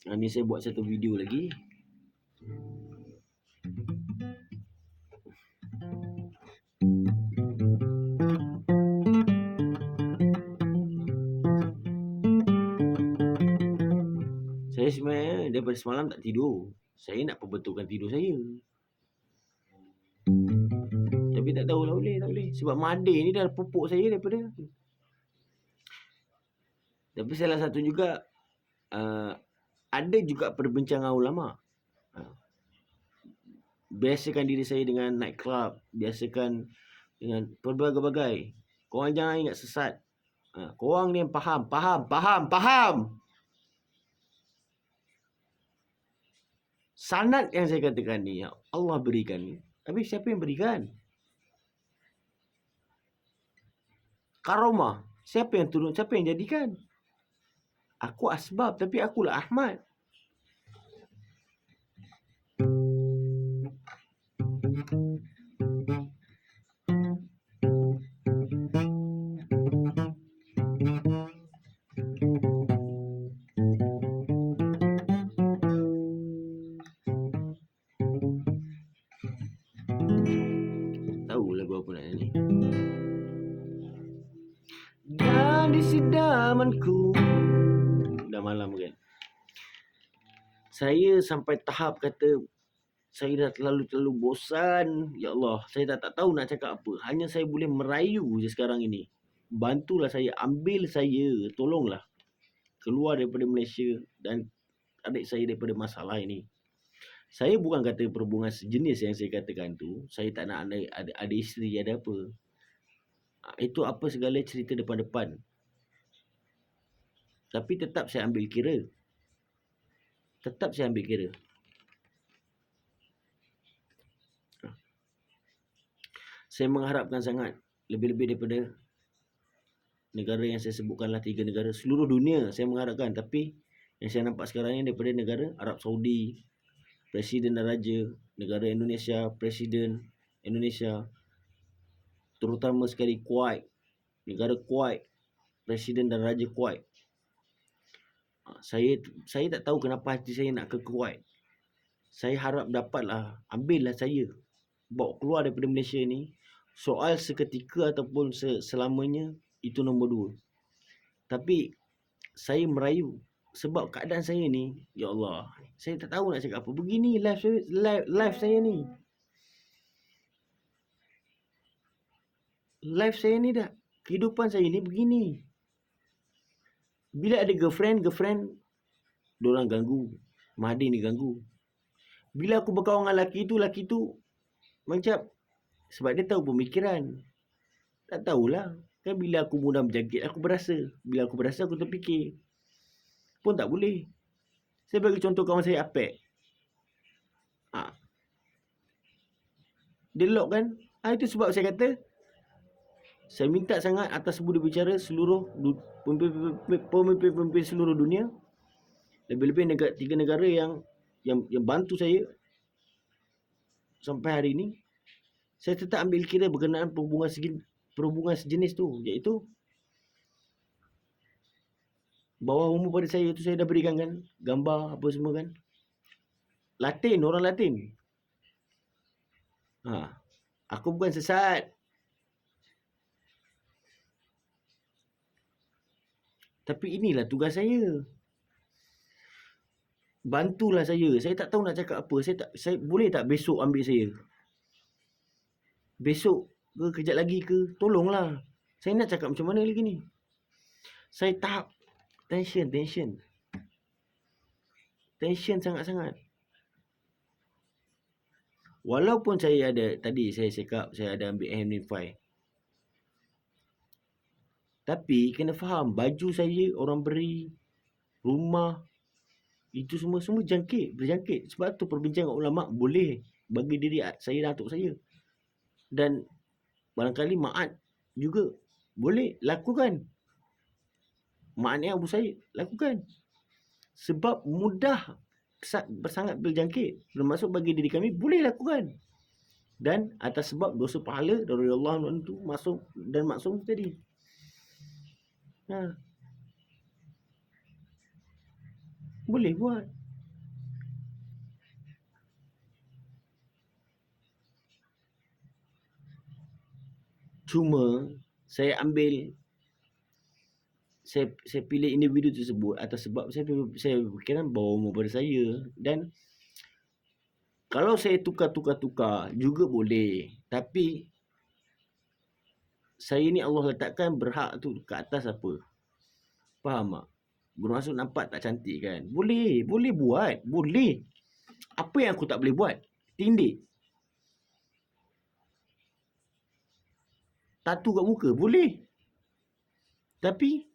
Ni saya buat satu video lagi. Saya sebenarnya daripada semalam tak tidur. Saya nak perbetulkan tidur saya. Tapi tak tahu lah boleh, tak boleh. Sebab Made ni dah pupuk saya daripada. Tapi salah satu juga, ada juga perbincangan ulama. Biasakan diri saya dengan night club, biasakan dengan pelbagai-bagai. Korang jangan ingat sesat. Korang ni yang faham. Sanad yang saya katakan ni, Allah berikan ni. Tapi siapa yang berikan? Karomah, siapa yang turun? Siapa yang jadikan? Aku asbab, tapi akulah Ahmad. Tahu lagu apa nak nyanyi. Dan di sidamanku, dah malam kan, saya sampai tahap kata saya dah terlalu bosan. Ya Allah, saya tak tahu nak cakap apa. Hanya saya boleh merayu je sekarang ini. Bantulah saya, ambil saya, tolonglah keluar daripada Malaysia dan adik saya daripada masalah ini. Saya bukan kata perhubungan sejenis yang saya katakan tu. Saya tak nak ada isteri, ada apa. Itu apa segala cerita depan-depan. Tapi tetap saya ambil kira. Saya mengharapkan sangat, lebih-lebih daripada negara yang saya sebutkanlah 3 negara. Seluruh dunia saya mengharapkan. Tapi yang saya nampak sekarang ni daripada negara Arab Saudi, Presiden dan Raja, negara Indonesia, Presiden Indonesia, terutama sekali Kuwait, negara Kuwait, Presiden dan Raja Kuwait. Saya tak tahu kenapa hati saya nak ke Kuwait. Saya harap dapatlah, ambillah saya, bawa keluar daripada Malaysia ni. Soal seketika ataupun selamanya, itu nombor 2. Tapi saya merayu sebab keadaan saya ni, ya Allah, saya tak tahu nak cakap apa. Begini life saya ni. Life saya ni dah, kehidupan saya ni begini. Bila ada girlfriend, diorang ganggu. Mahdi ni ganggu. Bila aku berkawan dengan lelaki tu macam, sebab dia tahu pemikiran. Tak tahulah. Kan bila aku mudah berjangkit, aku berasa. Bila aku berasa, aku terfikir. Pun tak boleh. Saya bagi contoh kawan saya, Apek. Dia lock kan. Itu sebab saya kata, saya minta sangat atas budi bicara seluruh pemimpin seluruh dunia. Lebih-lebih 3 negara yang bantu saya sampai hari ini. Saya tetap ambil kira berkenaan perhubungan sejenis tu, iaitu bawah umur pada saya tu, saya dah berikan kan gambar apa semua kan. Latin, orang Latin. Aku bukan sesat. Tapi inilah tugas saya. Bantulah saya. Saya tak tahu nak cakap apa. Saya boleh tak besok ambil saya? Besok ke kejap lagi ke? Tolonglah. Saya nak cakap macam mana lagi ni? Saya tahap tension sangat-sangat. Walaupun saya ada, tadi saya cakap saya ada ambil Amplify. Tapi kena faham, baju saya orang beri, rumah, itu semua berjangkit. Sebab tu perbincangan ulama boleh bagi diri saya dan atuk saya. Dan barangkali Ma'at juga boleh lakukan. Ma'at Abu Said lakukan. Sebab mudah, sangat berjangkit. Termasuk bagi diri kami boleh lakukan. Dan atas sebab dosa pahala dari Allah itu masuk dan maksum tadi. Boleh buat. Cuma saya pilih individu tersebut atas sebab saya berfikiran bahawa umur pada saya, dan kalau saya tukar juga boleh, tapi saya ni Allah letakkan berhak tu ke atas apa. Faham tak? Bermaksud nampak tak cantik kan? Boleh buat, boleh. Apa yang aku tak boleh buat? Tindik. Tatu kat muka, boleh. Tapi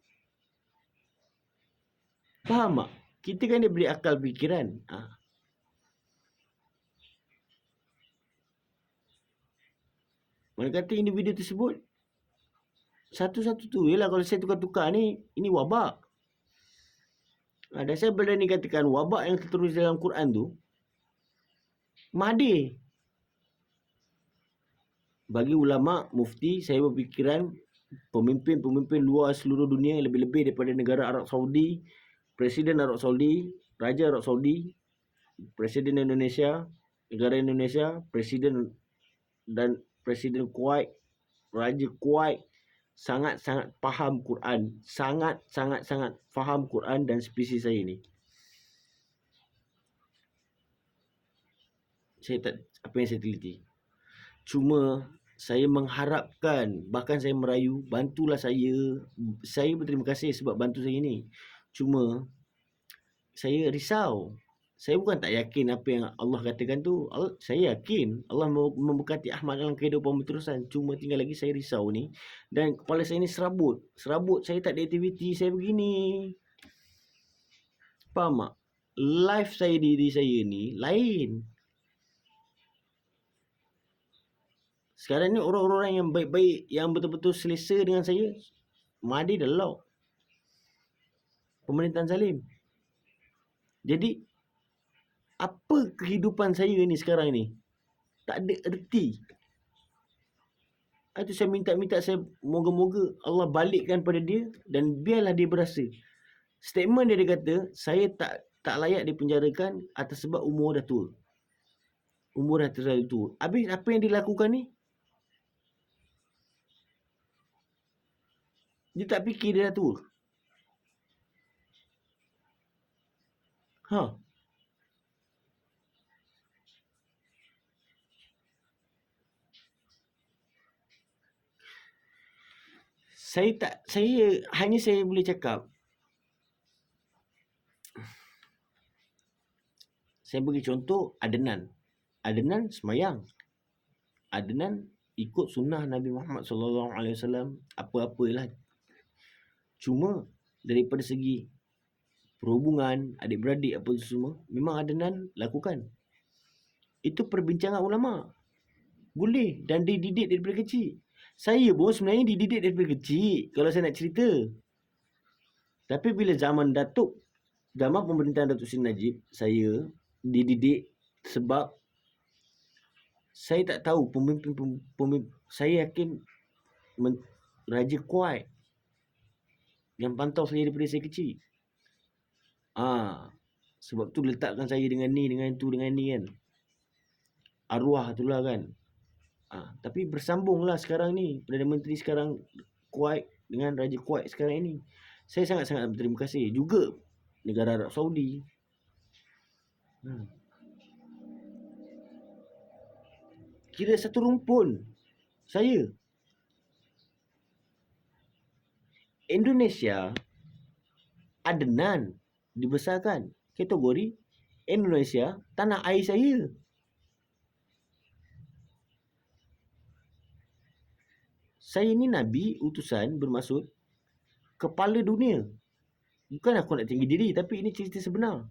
faham tak? Kita kan dia beri akal fikiran. Mana kata individu tersebut satu-satu tu. Yelah, kalau saya tukar-tukar ni, ini wabak. Dan saya berani katakan wabak yang tertulis dalam Quran tu Mahdi. Bagi ulama, mufti, saya berfikiran pemimpin-pemimpin luar seluruh dunia, lebih-lebih daripada negara Arab Saudi, Presiden Arab Saudi, Raja Arab Saudi, Presiden Indonesia, negara Indonesia, Presiden dan Presiden Kuwait, Raja Kuwait, sangat-sangat faham Quran. Sangat-sangat faham Quran dan spesies saya ni. Saya tak, apa yang saya teliti. Cuma saya mengharapkan, bahkan saya merayu, bantulah saya. Saya berterima kasih sebab bantu saya ni. Cuma saya risau. Saya bukan tak yakin apa yang Allah katakan tu. Saya yakin Allah memberkati Ahmad dalam kehidupan berterusan. Cuma tinggal lagi saya risau ni. Dan kepala saya ni serabut. Saya tak ada aktiviti, saya begini. Faham tak? Life saya, diri saya ni lain. Sekarang ni orang-orang yang baik-baik, yang betul-betul selesa dengan saya, Mahdi dah lock. Pemerintahan zalim. Jadi apa kehidupan saya ni sekarang ni? Tak ada erti. Itu saya minta saya, moga-moga Allah balikkan pada dia dan biarlah dia berasa. Statement dia kata, saya tak layak dipenjarakan atas sebab umur dah tua. Umur dah terlalu tua. Habis apa yang dilakukan ni? Dia tak fikir dia dah tua. Saya boleh cakap, saya bagi contoh Adnan semayang. Adnan ikut sunnah Nabi Muhammad SAW, apa-apalah. Cuma daripada segi perhubungan, adik-beradik apa semua, memang Adnan lakukan. Itu perbincangan ulama. Boleh, dan dididik daripada kecil. Saya pun sebenarnya dididik daripada kecil, kalau saya nak cerita. Tapi bila zaman pemerintahan Datuk Seri Najib, saya dididik sebab saya tak tahu pemimpin. Saya yakin Raja Kuwait yang pantau saya daripada saya kecil. Sebab tu letakkan saya dengan ni, dengan tu, dengan ni kan. Arwah tu lah kan. Tapi bersambunglah sekarang ni, Perdana Menteri sekarang Kuwait dengan Raja Kuwait sekarang ini. Saya sangat-sangat berterima kasih. Juga negara Arab Saudi. Kira satu rumpun. Saya. Indonesia, Adnan dibesarkan. Kategori Indonesia, tanah air saya. Saya ni Nabi, utusan, bermaksud kepala dunia. Bukan aku nak tinggi diri, tapi ini cerita sebenar.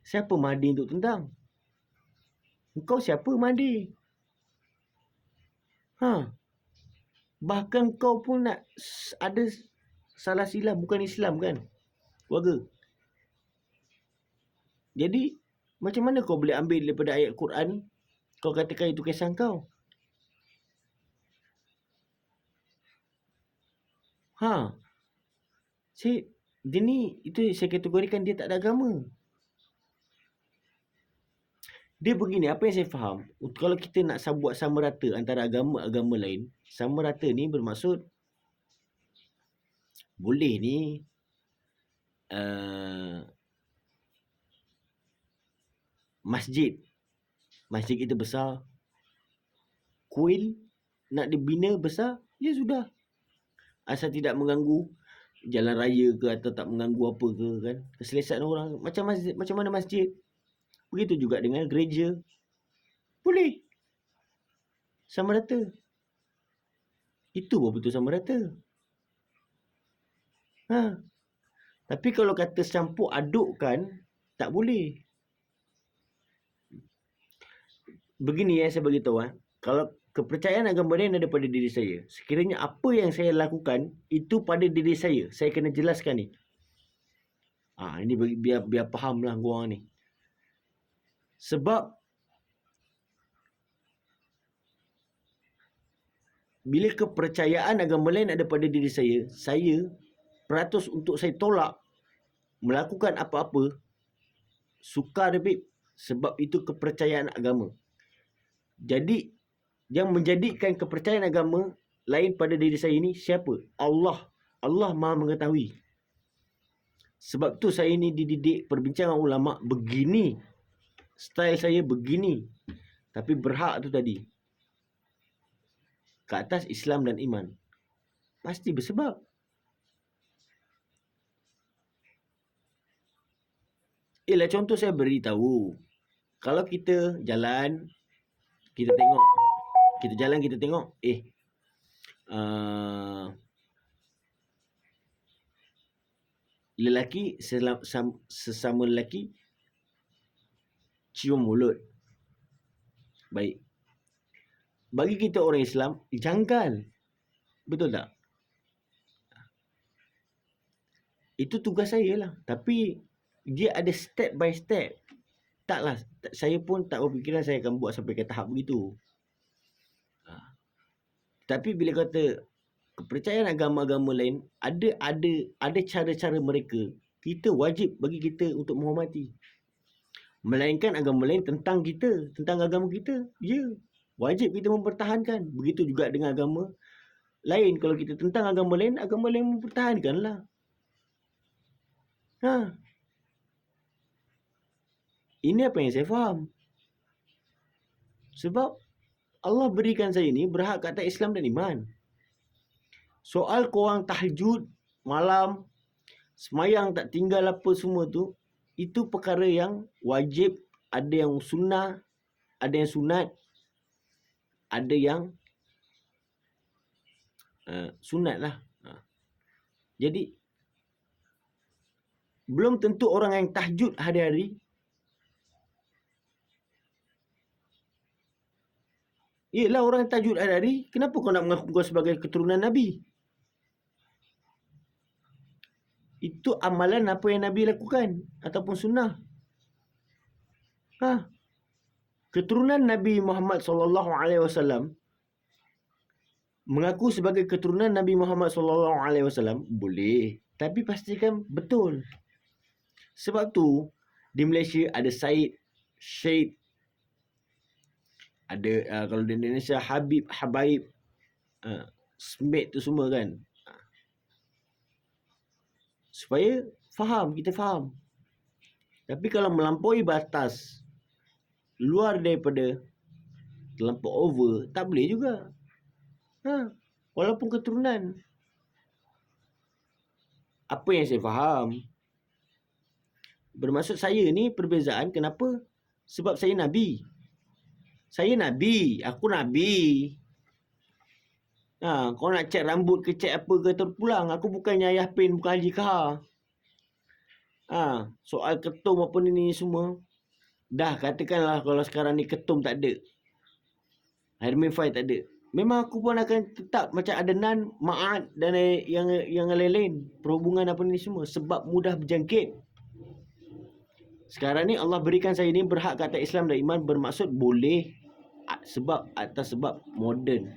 Siapa Mahdi untuk tentang? Engkau siapa Mahdi? Bahkan kau pun nak ada salah silap, bukan Islam kan? Warga. Jadi macam mana kau boleh ambil daripada ayat Quran, kau katakan itu kisah kau? Dia ni, itu saya kategorikan dia tak ada agama. Dia begini, apa yang saya faham, kalau kita nak buat sama rata antara agama-agama lain, sama rata ni bermaksud boleh ni masjid kita besar, kuil nak dibina besar, ya sudah. Asal tidak mengganggu jalan raya ke atau tak mengganggu apa ke kan, keselesaan orang. Macam masjid, macam mana masjid. Begitu juga dengan gereja. Boleh. Sama rata. Itu betul sama rata. Tapi kalau kata campur adukkan, tak boleh. Begini saya beritahu. Kalau kepercayaan agama lain ada pada diri saya, sekiranya apa yang saya lakukan itu pada diri saya kena jelaskan ni. Ini biar fahamlah korang ni. Sebab bila kepercayaan agama lain ada pada diri saya peratus untuk saya tolak melakukan apa-apa, sukar Habib, sebab itu kepercayaan agama. Jadi yang menjadikan kepercayaan agama lain pada diri saya ini siapa? Allah. Allah Maha mengetahui. Sebab tu saya ni dididik perbincangan ulama begini. Style saya begini. Tapi berhak tu tadi. Ke atas Islam dan iman. Pasti bersebab. Contoh saya beritahu. Kalau kita jalan, kita tengok. Kita jalan, kita tengok. Lelaki sesama lelaki cium mulut. Baik. Bagi kita orang Islam, janggal. Betul tak? Itu tugas saya lah. Tapi dia ada step by step. Taklah, saya pun tak berfikiran saya akan buat sampai ke tahap begitu. Tapi bila kata kepercayaan agama-agama lain, ada cara-cara mereka. Kita wajib bagi kita untuk menghormati. Melainkan agama lain tentang kita, tentang agama kita. Ya, wajib kita mempertahankan. Begitu juga dengan agama lain. Kalau kita tentang agama lain mempertahankanlah. Ini apa yang saya faham. Sebab Allah berikan saya ni berhak kata Islam dan iman. Soal korang tahajud malam, semayang tak tinggal apa semua tu, itu perkara yang wajib. Ada yang sunnah, ada yang sunat, ada yang sunat lah. Jadi belum tentu orang yang tahajud hari-hari Yelah, orang yang tahajud hari-hari, kenapa kau nak mengaku kau sebagai keturunan Nabi? Itu amalan apa yang Nabi lakukan ataupun sunnah. Keturunan Nabi Muhammad SAW mengaku sebagai keturunan Nabi Muhammad SAW boleh, tapi pastikan betul. Sebab tu di Malaysia ada Syed, ada kalau di Indonesia Habib, Habaib, Smith tu semua kan. Supaya kita faham. Tapi kalau melampaui batas, luar daripada terlampau over, tak boleh juga. Walaupun keturunan. Apa yang saya faham, bermaksud saya ni perbezaan. Kenapa? Sebab saya Nabi. Aku Nabi. Kau nak cat rambut ke cat apa ke terpulang. Aku bukannya ayah pin, bukan Haji Kahar. Soal ketum apa ni semua. Dah katakanlah kalau sekarang ni ketum tak ada. Hermin Fai tak ada. Memang aku pun akan tetap macam Adnan, Ma'ad dan yang lain-lain. Perhubungan apa ni semua. Sebab mudah berjangkit. Sekarang ni Allah berikan saya ni berhak kata Islam dan iman, bermaksud boleh sebab atas sebab moden.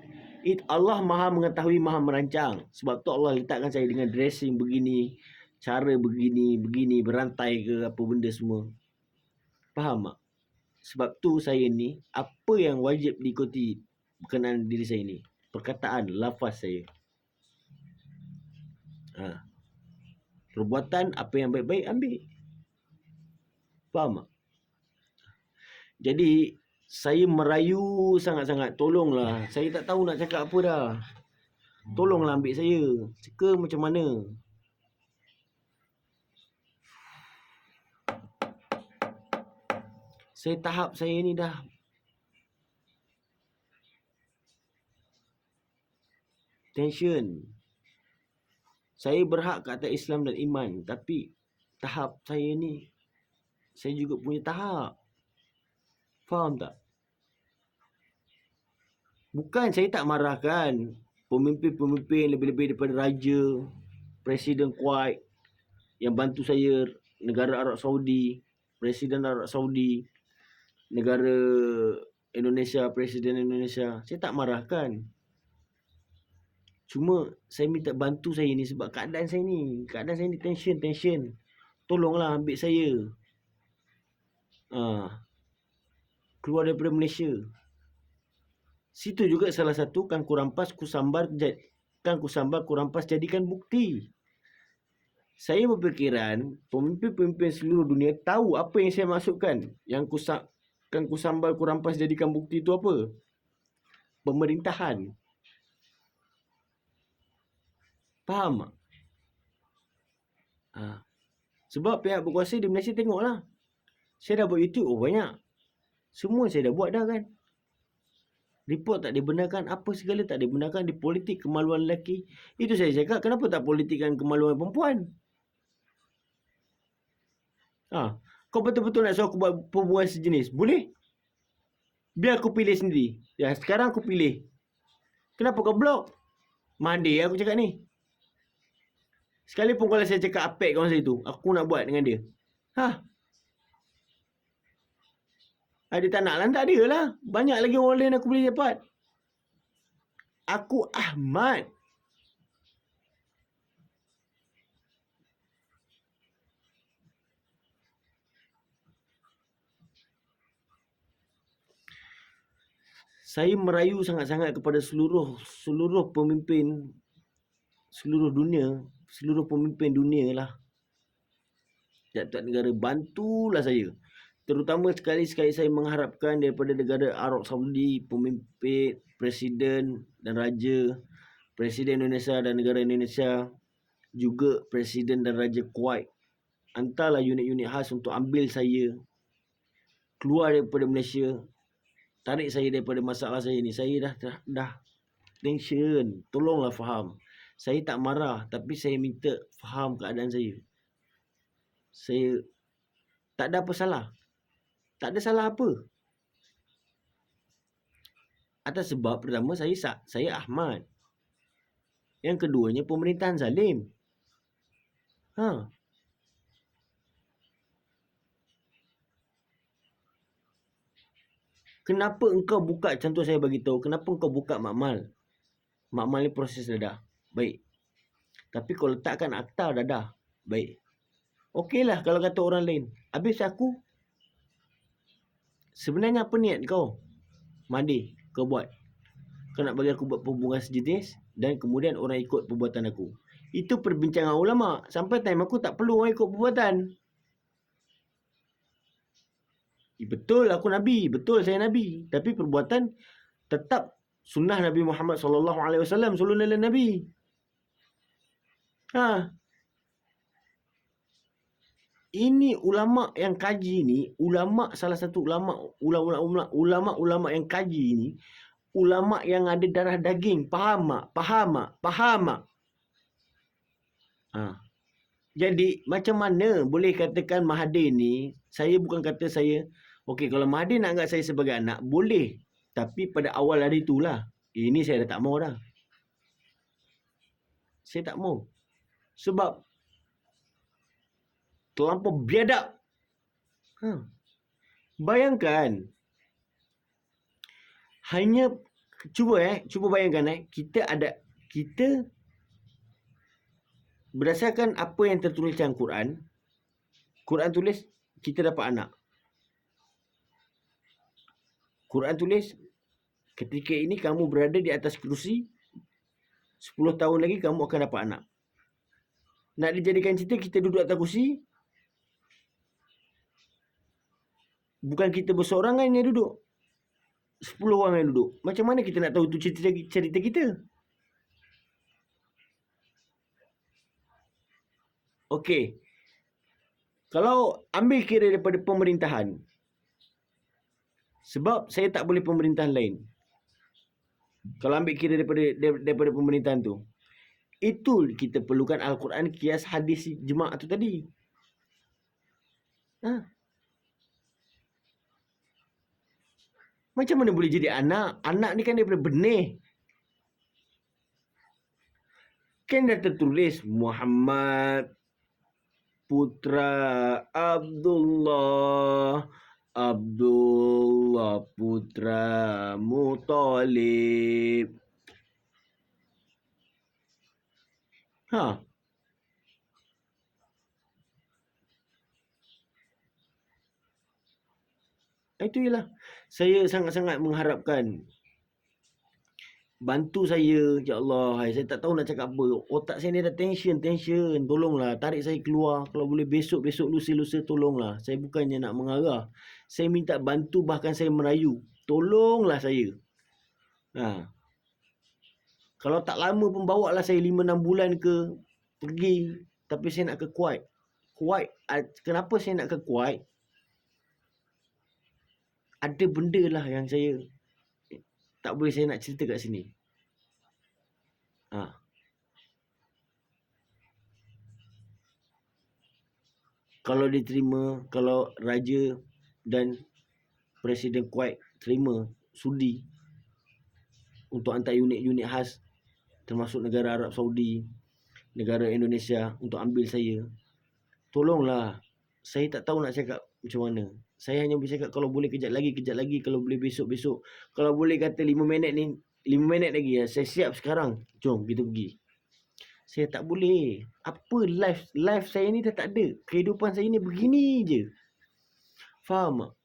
Allah Maha mengetahui, Maha merancang. Sebab tu Allah letakkan saya dengan dressing begini, cara begini, berantai ke apa benda semua. Faham tak? Sebab tu saya ni, apa yang wajib diikuti berkenaan diri saya ni? Perkataan, lafaz saya. Perbuatan, apa yang baik-baik ambil. Faham tak? Jadi, saya merayu sangat-sangat. Tolonglah. Saya tak tahu nak cakap apa dah. Tolonglah ambil saya. Ke macam mana? Saya tahap saya ni dah tension. Saya berhak ke atas Islam dan iman. Tapi tahap saya ni, saya juga punya tahap. Faham tak? Bukan saya tak marahkan pemimpin-pemimpin lebih-lebih daripada raja, Presiden Kuwait yang bantu saya, negara Arab Saudi, Presiden Arab Saudi, negara Indonesia, Presiden Indonesia. Saya tak marahkan. Cuma saya minta bantu saya ni sebab keadaan saya ni tension. Tolonglah ambil saya. Keluar daripada Malaysia. Situ juga salah satu kan kurampas kusambar kurampas jadikan bukti. Saya berfikiran pemimpin-pemimpin seluruh dunia tahu apa yang saya maksudkan. Yang kusambar kurampas jadikan bukti itu apa? Pemerintahan. Faham tak? Sebab pihak berkuasa di Malaysia tengoklah. Saya dah buat YouTube, banyak. Semua saya dah buat dah kan. Report tak dibenarkan, apa segala tak dibenarkan, di politik kemaluan lelaki. Itu saya cakap, kenapa tak politikkan kemaluan perempuan? Kau betul-betul nak suruh aku buat perempuan sejenis? Boleh? Biar aku pilih sendiri. Ya, sekarang aku pilih. Kenapa kau blok? Mandi aku cakap ni. Sekalipun kalau saya cakap apek kawan saya tu, aku nak buat dengan dia. Dia tak nak lah, tak ada lah. Banyak lagi orang lain aku boleh dapat. Aku Ahmad. Saya merayu sangat-sangat kepada seluruh pemimpin seluruh dunia, seluruh pemimpin dunia lah. Tiap-tiap negara bantulah saya. Terutama sekali saya mengharapkan daripada negara Arab Saudi, pemimpin, presiden dan raja, Presiden Indonesia dan negara Indonesia, juga Presiden dan Raja Kuwait. Hantarlah unit-unit khas untuk ambil saya keluar daripada Malaysia, tarik saya daripada masalah saya ni. Saya dah tension. Tolonglah faham. Saya tak marah, tapi saya minta faham keadaan saya. Saya tak ada apa salah. Tak ada salah apa. Atas sebab pertama saya Ahmad. Yang keduanya pemerintahan zalim. Kenapa engkau buka, contoh saya bagi tahu, kenapa engkau buka makmal? Makmal ni proses dadah. Baik. Tapi kau letakkan akta dadah. Baik. Okeylah kalau kata orang lain. Habis aku, sebenarnya apa niat kau? Mandi, kau buat. Kau nak bagi aku buat perhubungan sejenis dan kemudian orang ikut perbuatan aku. Itu perbincangan ulama. Sampai time aku tak perlu orang ikut perbuatan. Betul aku Nabi. Betul saya Nabi. Tapi perbuatan tetap sunnah Nabi Muhammad SAW. Sunnah Nabi. Ini ulama yang kaji ni, salah satu ulama yang kaji ni, ulama yang ada darah daging. Faham tak? Jadi macam mana boleh katakan Mahathir ni, saya bukan kata saya, okey kalau Mahathir nak anggap saya sebagai anak, boleh. Tapi pada awal hari itulah, ini saya dah tak mau dah. Saya tak mau. Sebab terlampau biadab. Bayangkan, hanya cuba bayangkan kita berdasarkan apa yang tertulis dalam Quran tulis kita dapat anak. Quran tulis, ketika ini kamu berada di atas kerusi, 10 tahun lagi kamu akan dapat anak. Nak dijadikan cerita kita duduk atas kerusi, bukan kita berseorangan yang duduk, 10 orang yang duduk. Macam mana kita nak tahu tu cerita kita? Okey. Kalau ambil kira daripada pemerintahan, sebab saya tak boleh pemerintahan lain. Kalau ambil kira daripada pemerintahan tu, itu kita perlukan Al-Quran, kias, hadis, jemaah tu tadi. Macam mana boleh jadi anak? Anak ni kan daripada benih. Kan dah tertulis Muhammad putra Abdullah, Abdullah putra Muttalib. Itu ialah saya sangat-sangat mengharapkan bantu saya, ya Allah. Saya tak tahu nak cakap apa. Otak saya ni ada tension. Tolonglah tarik saya keluar. Kalau boleh besok, lusa tolonglah. Saya bukannya nak mengarah. Saya minta bantu, bahkan saya merayu. Tolonglah saya. Kalau tak lama pun bawa lah saya 5-6 bulan ke pergi. Tapi saya nak ke Kuwait. Kenapa saya nak ke Kuwait? Ada benda lah yang saya tak boleh saya nak cerita kat sini. Kalau diterima, kalau Raja dan Presiden Kuwait terima sudi untuk hantar unit-unit khas, termasuk negara Arab Saudi, negara Indonesia, untuk ambil saya, tolonglah. Saya tak tahu nak cakap macam mana. Saya hanya boleh cakap kalau boleh kejap lagi, kalau boleh besok. Kalau boleh kata 5 minit ni, 5 minit lagi ya, saya siap sekarang. Jom kita pergi. Saya tak boleh. Apa life saya ni dah tak ada. Kehidupan saya ni begini je. Faham tak?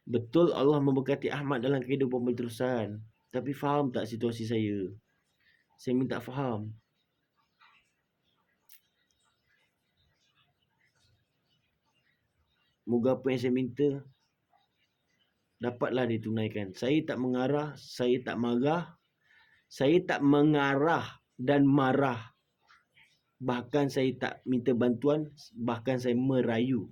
Betul Allah memberkati Ahmad dalam kehidupan berterusan. Tapi faham tak situasi saya? Saya minta faham. Moga apa yang saya minta dapatlah ditunaikan. Saya tak mengarah, saya tak marah, saya tak mengarah dan marah. Bahkan saya tak minta bantuan, bahkan saya merayu.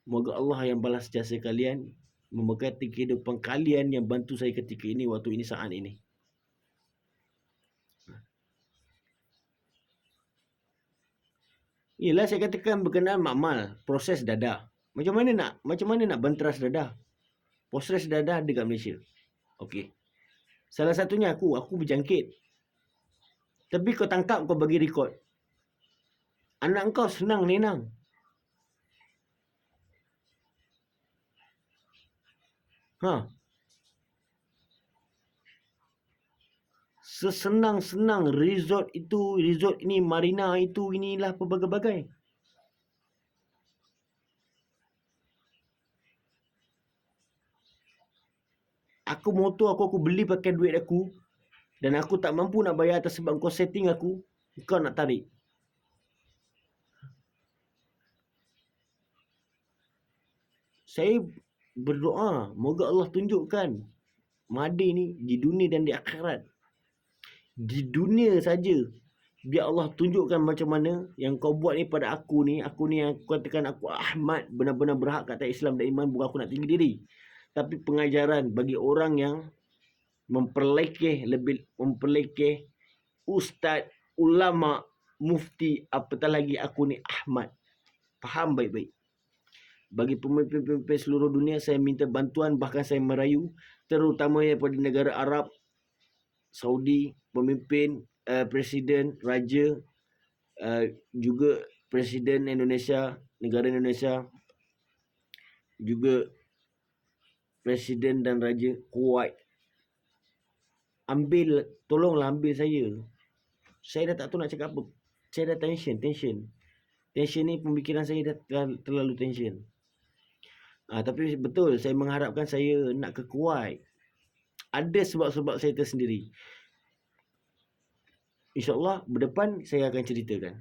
Moga Allah yang balas jasa kalian, memberkati kehidupan kalian yang bantu saya ketika ini, waktu ini, saat ini. Yalah, saya katakan berkenaan makmal, proses dadah. Macam mana nak benteras dadah? Proses dadah dekat Malaysia. Okey. Salah satunya aku berjangkit. Tapi kau tangkap, kau bagi rekod. Anak kau senang nenang. Sesenang-senang resort ini, marina itu, inilah pelbagai-bagai. Motor aku beli pakai duit aku, dan aku tak mampu nak bayar atas sebab kau setting aku, kau nak tarik. Saya berdoa, moga Allah tunjukkan Mahathir ni di dunia dan di akhirat. Di dunia saja, biar Allah tunjukkan macam mana yang kau buat ni pada aku ni yang katakan aku Ahmad, benar-benar berhak kata Islam dan iman, bukan aku nak tinggi diri. Tapi pengajaran bagi orang yang memperlekeh ustaz, ulama, mufti, apatah lagi aku ni Ahmad. Faham baik-baik. Bagi pemimpin-pemimpin seluruh dunia, saya minta bantuan, bahkan saya merayu, terutamanya pada negara Arab, Saudi, pemimpin, presiden, raja, juga presiden Indonesia, negara Indonesia, juga presiden dan raja Kuwait. Tolonglah ambil saya. Saya dah tak tahu nak cakap apa. Saya dah tension. Tension ni pemikiran saya dah terlalu tension. Tapi betul saya mengharapkan saya nak ke Kuwait. Ada sebab-sebab saya tersendiri. InsyaAllah berdepan saya akan ceritakan.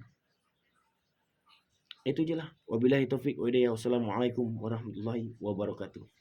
Itu je lah. Wabillahi taufiq wa hidayah. Wassalamualaikum warahmatullahi wabarakatuh.